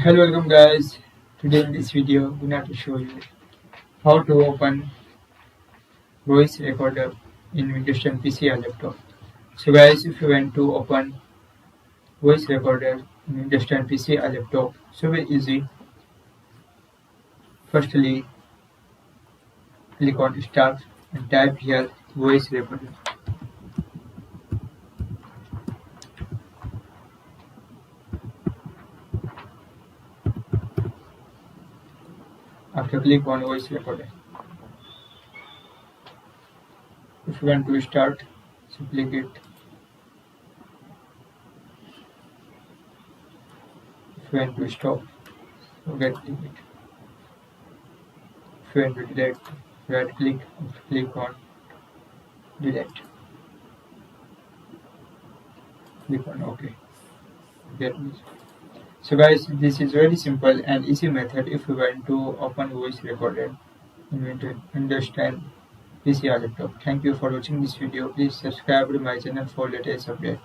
Hello, welcome guys. Today in this video, I'm going to show you how to open voice recorder in Windows 10 PC or laptop. So guys, if you want to open voice recorder in Windows 10 PC or laptop, so very easy. Firstly, click on Start and type here voice recorder. After click on voice recorder. If you want to start, so click it. If you want to stop, so click it. If you want to delete, right click and click on delete. Click on OK. Get it. So guys, this is very simple and easy method if you want to open voice recorder in Windows 10 PC or laptop. Thank you for watching this video. Please subscribe to my channel for latest update.